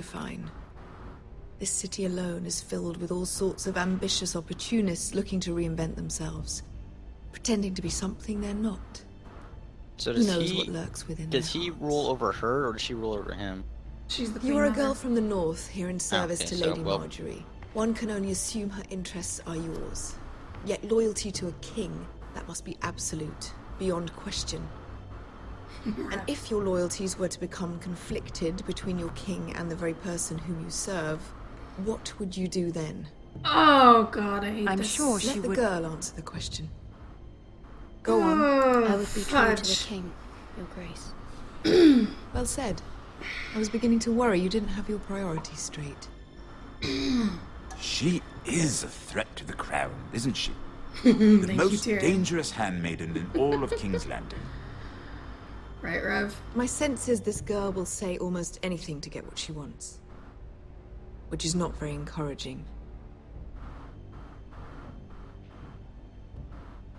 define. This city alone is filled with all sorts of ambitious opportunists looking to reinvent themselves, pretending to be something they're not. So Who knows what lurks within does their he hearts? rule over her, or does she rule over him? She's the You are a queen girl mother. from the north, here in service okay, to so, Lady well- Marjorie. One can only assume her interests are yours. Yet loyalty to a king, that must be absolute, beyond question. And if your loyalties were to become conflicted between your king and the very person whom you serve, what would you do then? Oh god, I hate I'm this. sure Let she the would. girl answer the question. Go on. Oh, I would be true to the fudge. king, Your Grace. Well said. I was beginning to worry you didn't have your priorities straight. She is a threat to the crown, isn't she? The Thank most you, Tyrion. dangerous handmaiden in all of King's Landing. Right, Rev? My sense is this girl will say almost anything to get what she wants. Which is not very encouraging.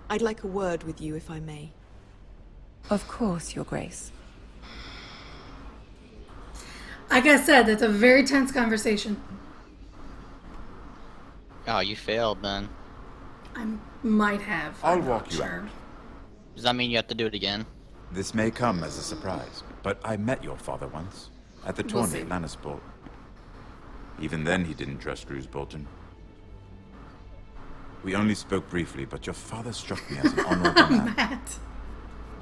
I'd like a word with you, if I may. Of course, Your Grace. Like I said, that's a very tense conversation. Oh, you failed then. I might have. I'll I'm not walk you sure. out. Does that mean you have to do it again? This may come as a surprise, but I met your father once, at the We'll tourney see. at Lannisport. Even then he didn't trust Roose Bolton. We only spoke briefly, but your father struck me as an honorable man. Matt.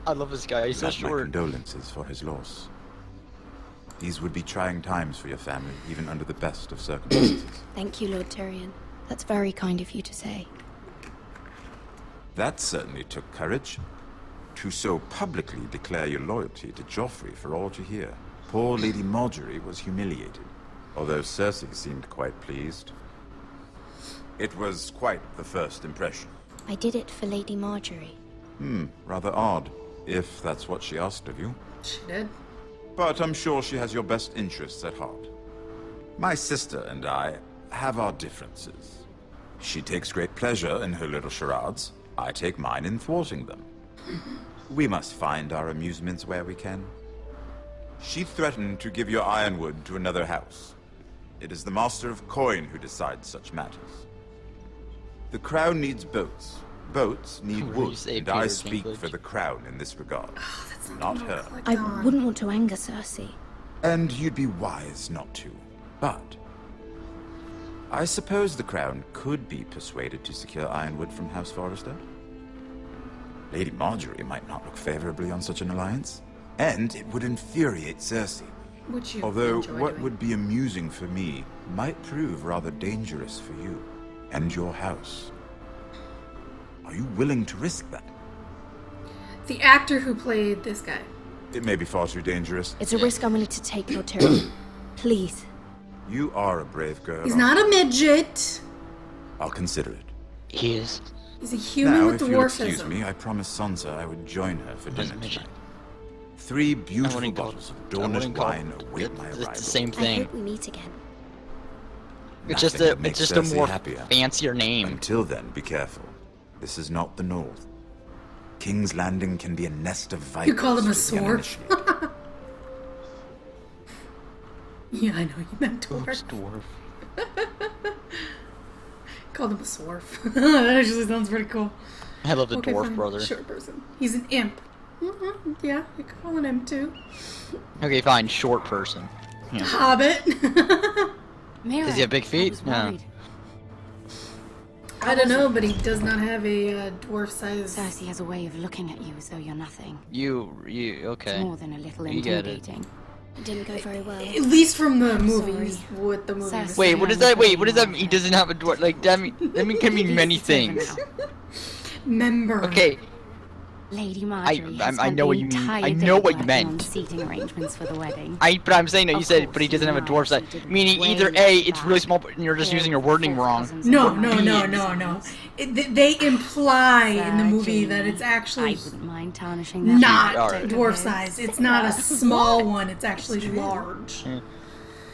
I love this guy. He's so Grant my short. condolences for his loss. These would be trying times for your family, even under the best of circumstances. Thank you, Lord Tyrion. That's very kind of you to say. That certainly took courage. To so publicly declare your loyalty to Joffrey for all to hear. Poor Lady Marjorie was humiliated, although Cersei seemed quite pleased. It was quite the first impression. I did it for Lady Marjorie. Rather odd, if that's what she asked of you. She did. But I'm sure she has your best interests at heart. My sister and I have our differences. She takes great pleasure in her little charades. I take mine in thwarting them. We must find our amusements where we can. She threatened to give your ironwood to another house. It is the Master of Coin who decides such matters. The crown needs boats. Boats need What do you wood, say, and I Peter speak Dinklage? for the crown in this regard. That's Not what her. clicked I on. wouldn't want to anger Cersei. And you'd be wise not to. But I suppose the crown could be persuaded to secure ironwood from House Forrester. Lady Marjorie might not look favorably on such an alliance, and it would infuriate Cersei. Which you Although enjoy what doing. would be amusing for me might prove rather dangerous for you and your house. Are you willing to risk that? The actor who played this guy. It may be far too dangerous. It's a risk I'm willing to take, Lord Tyrion. Please. You are a brave girl. He's not a midget. I'll consider it. He is. He's a human Now, with if you'll excuse dwarfism. me, I promised Sansa I would join her for Who's dinner a midget? tonight. 3 beautiful wouldn't call- bottles of I Dornish wouldn't call wine await it- my it's arrival. the same I thing. hope we meet again. It's just Nothing a, makes it's just a Cersei more happier. fancier name. Until then, be careful. This is not the North. King's Landing can be a nest of vipers. You called him a to the swarf? uninitiated. Yeah, I know you meant Oops, dwarf. dwarf. Called him a swarf. That actually sounds pretty cool. I love the Okay, dwarf fine. brother. Short person. He's an imp. Yeah, you could call an imp too. Okay, fine. Short person. Yeah. Hobbit. Mira, Does he have big feet? I was No. worried. I don't know, but he does not have a dwarf size. Cersei has a way of looking at you as though you're nothing. You, It's okay. more than a little You get it. intimidating. It didn't go very well. At least from the I'm movies. sorry. What the movies. Cersei. Wait, what does that? Wait, what does that mean? He doesn't have a dwarf. Like that can mean many It's over things. now. Member. Okay, Lady Marjorie has I spent know the what you mean. entire I day know what you working on meant. seating arrangements for the wedding. but I'm saying that you Of said, course, but he doesn't have a you dwarf size. didn't Meaning way either off A, it's really that. small, and you're just using your wording wrong. No. They imply in the movie Virgin. that it's I actually wouldn't mind tarnishing that. not Alright. dwarf size. It's not a small one. It's actually large.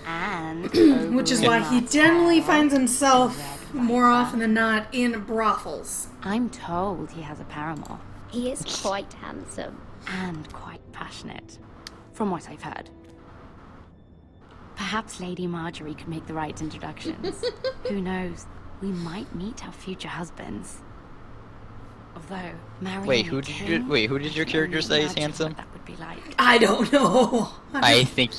And Which is why he generally finds himself more often than not in brothels. I'm told he has a paramour. He is quite handsome. And quite passionate, from what I've heard. Perhaps Lady Marjorie could make the right introductions. Who knows? We might meet our future husbands. Although, marrying Wait, a who did king, wait, who did your I can character only say is imagine handsome? what that would be like. I don't know. I think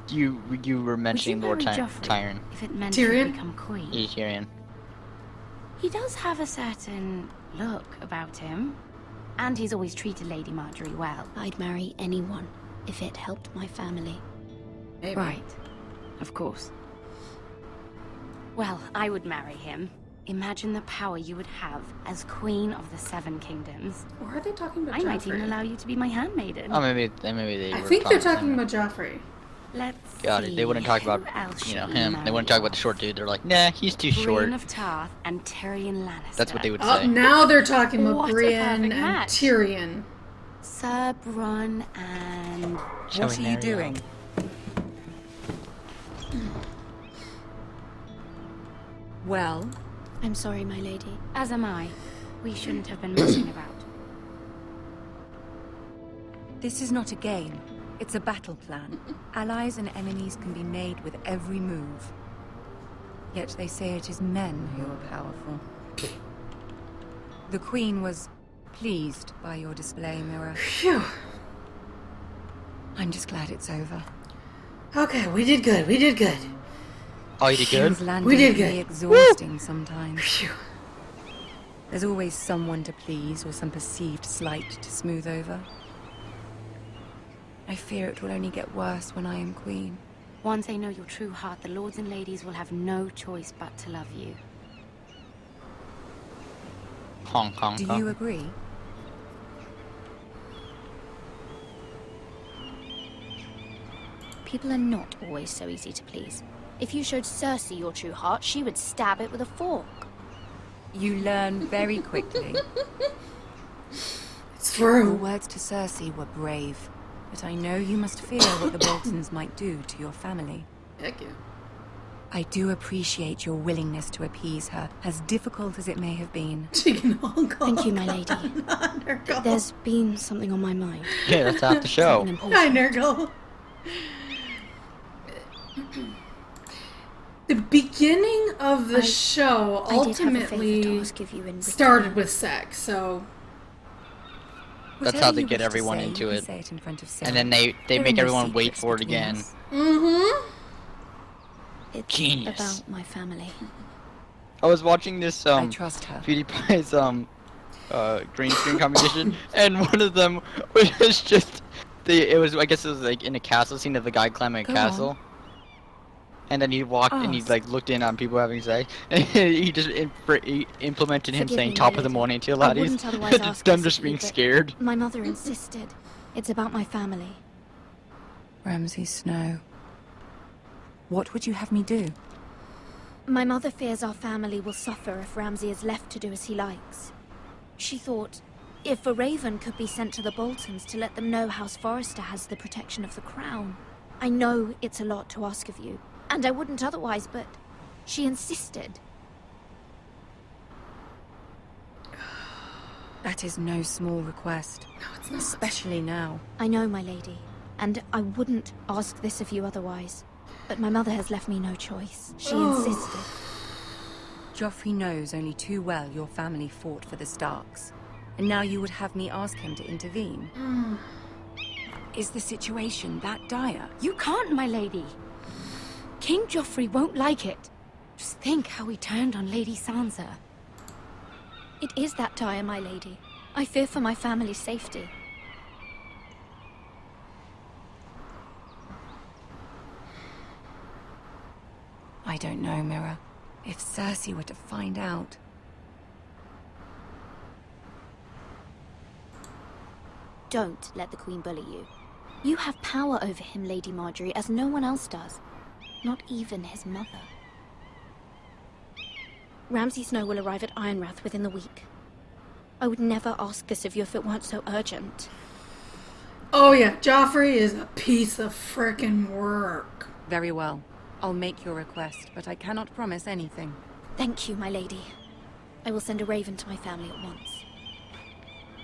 you were Would you mentioning Lord marry Joffrey Tyrion. if it meant Tyrion? he'd become queen? He's Tyrion. He does have a certain look about him. And he's always treated Lady Marjorie well. I'd marry anyone if it helped my family. Maybe. Right. Of course. Well, I would marry him. Imagine the power you would have as Queen of the Seven Kingdoms. Or are they talking about I might even Joffrey? allow you to be my handmaiden. Oh, maybe they I were think they're talking talking about Joffrey. Let's God, see. they wouldn't talk about, Who else you know, should we him. They marry wouldn't talk about the off? short dude. They're like, nah, he's too short. Brienne of Tarth and Tyrion Lannister. That's what they would Oh, say. now they're talking about What a Brienne perfect and match. Tyrion. Sir Bronn and... Shall What we are you marry doing? Well, I'm sorry, my lady. As am I. We shouldn't have been messing about. this is not a game. It's a battle plan. Allies and enemies can be made with every move. Yet they say it is men who are powerful. The Queen was pleased by your display, Mira. Phew. I'm just glad it's over. Okay, we did good. We did good. Oh, you did King's good? Landing We did can be good. exhausting sometimes. Phew. There's always someone to please or some perceived slight to smooth over. I fear it will only get worse when I am Queen. Once they know your true heart, the lords and ladies will have no choice but to love you. Hong Kong. Do you agree? People are not always so easy to please. If you showed Cersei your true heart, she would stab it with a fork. You learn very quickly. It's Your true. words to Cersei were brave, but I know you must fear what the Boltons might do to your family. Heck yeah. I do appreciate your willingness to appease her, as difficult as it may have been. Chicken Hong Kong. Thank you, my lady. Nurgle. There's been something on my mind. Yeah, that's half the show. Something Hi, important. Nurgle. The beginning of the show I did have a favor to ultimately ask of you in started return. with sex, so That's Whatever how they you get wish to everyone say, into you can it. say it in front of Sarah. And then they There are make no everyone wait secrets for it between again. us. It's Genius. about my family. I was watching this I trust her. PewDiePie's green screen competition, and one of them was just I guess it was like in a castle scene of the guy climbing a Go castle. on. And then he walked and he Ask. like looked in on people having sex, and he just implemented him Forgive saying me, top my of the lady. morning to I laddies. wouldn't otherwise ask Them this just of being you, but scared. My mother insisted. It's about my family. Ramsay Snow. What would you have me do? My mother fears our family will suffer if Ramsay is left to do as he likes. She thought if a raven could be sent to the Boltons to let them know House Forrester has the protection of the crown. I know it's a lot to ask of you, and I wouldn't otherwise, but she insisted. That is no small request. no, it's not. Especially now. I know, my lady, and I wouldn't ask this of you otherwise. But my mother has left me no choice. She insisted. Joffrey knows only too well your family fought for the Starks. And now you would have me ask him to intervene. Is the situation that dire? You can't, my lady. King Joffrey won't like it. Just think how he turned on Lady Sansa. It is that dire, my lady. I fear for my family's safety. I don't know, Mira. If Cersei were to find out... Don't let the Queen bully you. You have power over him, Lady Marjorie, as no one else does. Not even his mother. Ramsay Snow will arrive at Ironrath within the week. I would never ask this of you if it weren't so urgent. Oh yeah, Joffrey is a piece of frickin' work. Very well. I'll make your request, but I cannot promise anything. Thank you, my lady. I will send a raven to my family at once.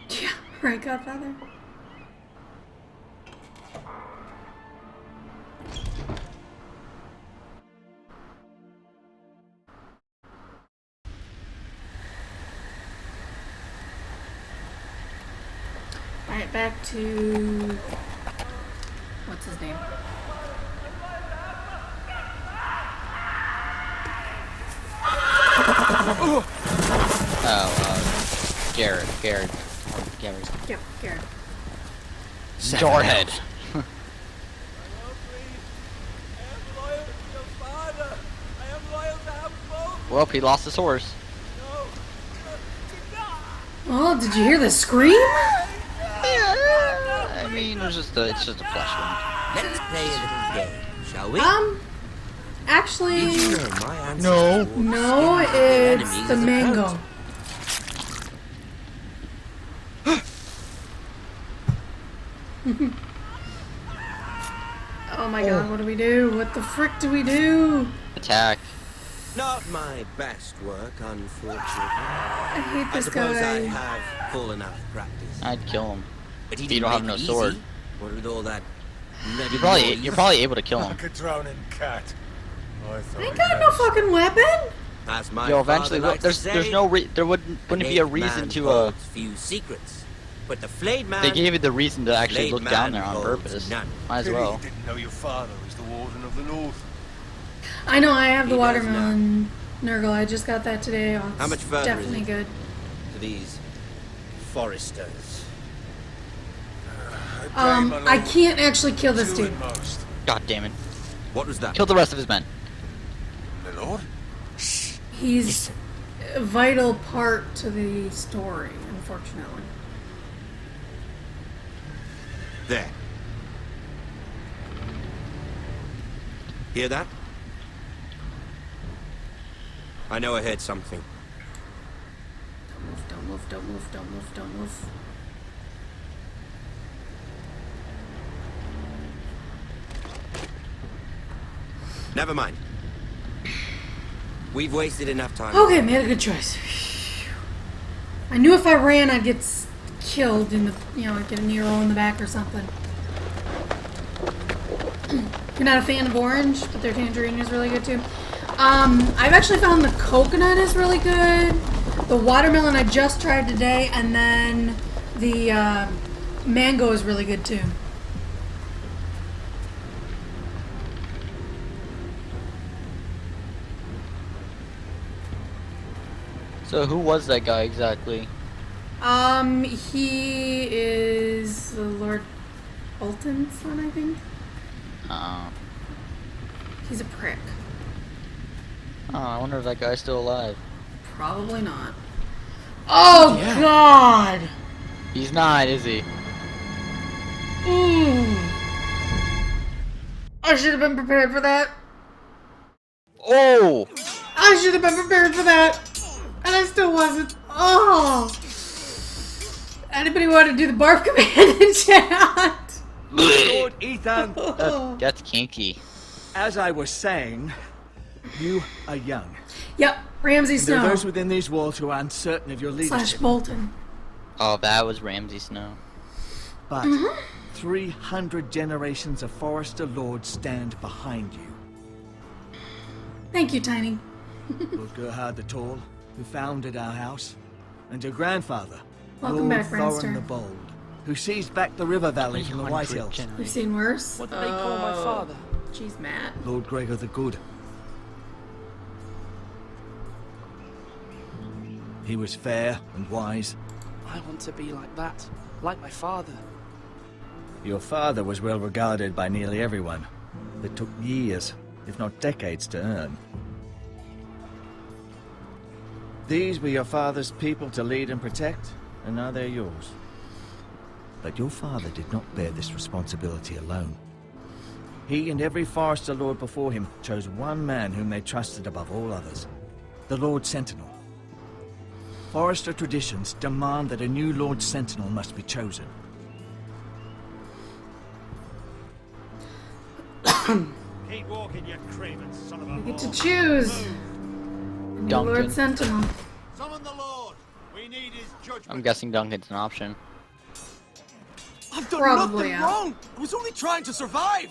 Yeah, right, Godfather? back to... What's his name? Garrett. Yep, Garrett. Doorhead. Well, he lost his horse. Oh, did you hear the scream? I mean, it's just a flesh wound. Let's play a little game, shall we? Actually, Did you know my ancestors No. wore no, skins of their it's enemies the as a mango. coat? Oh my god, what do we do? What the frick do we do? Attack. Not my best work, unfortunately. I hate I this suppose I guy. have fallen out of practice. I'd kill him. But he You didn't don't have make no it sword. easy. What with all that bloody You're noise? probably able to kill him. Like a drowning cat. I thought I ain't he got no was. fucking weapon. As my Yo, father eventually, likes to there's say, no there wouldn't be a naked reason man to holds few secrets, but the flayed man. They gave you the reason to actually Flayed look down man there on holds purpose. none. Might as Pity well. you didn't know your father was the Warden of the North. I know, I have the He does watermelon Nurgle. I just got that today. Oh, it's How much further definitely is it? good. To these foresters. I can't actually kill this Two dude. at most. God damn it. What was that? Kill the rest of his men. My lord? He's a vital part to the story, unfortunately. There. Hear that? I know I heard something. Don't move, don't move, don't move, don't move. Never mind. We've wasted enough time. Okay, made a good choice. I knew if I ran, I'd get killed in the, I'd get a knee roll in the back or something. You're not a fan of orange, but their tangerine is really good too. I've actually found the coconut is really good. The watermelon I just tried today, and then the mango is really good too. So who was that guy exactly? He is the Lord Bolton's son, I think. He's a prick. Oh, I wonder if that guy's still alive. Probably not. Oh, Yeah. God! He's not, is he? I should have been prepared for that. Oh! I should have been prepared for that. And I still wasn't. Oh! Anybody want to do the barf command in chat? Lord Ethan, That's kinky. as I was saying, you are young. Yep, Ramsay There are Snow. those within these walls who are uncertain of your Slash leadership. Bolton. Oh, that was Ramsay Snow. But 300 generations of Forester Lords stand behind you. Thank you, Tiny. Lord Gerhard the Tall, who founded our house, and your grandfather, Welcome Lord back, Ranster. Thorin the Bold, who seized back the river valley from the White Hills. We've seen worse. What did they call my father? Jeez, Matt. Lord Gregor the Good. He was fair and wise. I want to be like that, like my father. Your father was well regarded by nearly everyone. It took years, if not decades, to earn. These were your father's people to lead and protect, and now they're yours. But your father did not bear this responsibility alone. He and every Forester Lord before him chose one man whom they trusted above all others, the Lord Sentinel. Forester traditions demand that a new Lord Sentinel must be chosen. Keep walking, you craven son of a You get to whore. choose. New Duncan. Lord Sentinel. Summon the Lord. We need his judgment. I'm guessing Duncan's an option. I've done Probably, nothing yeah. wrong! I was only trying to survive!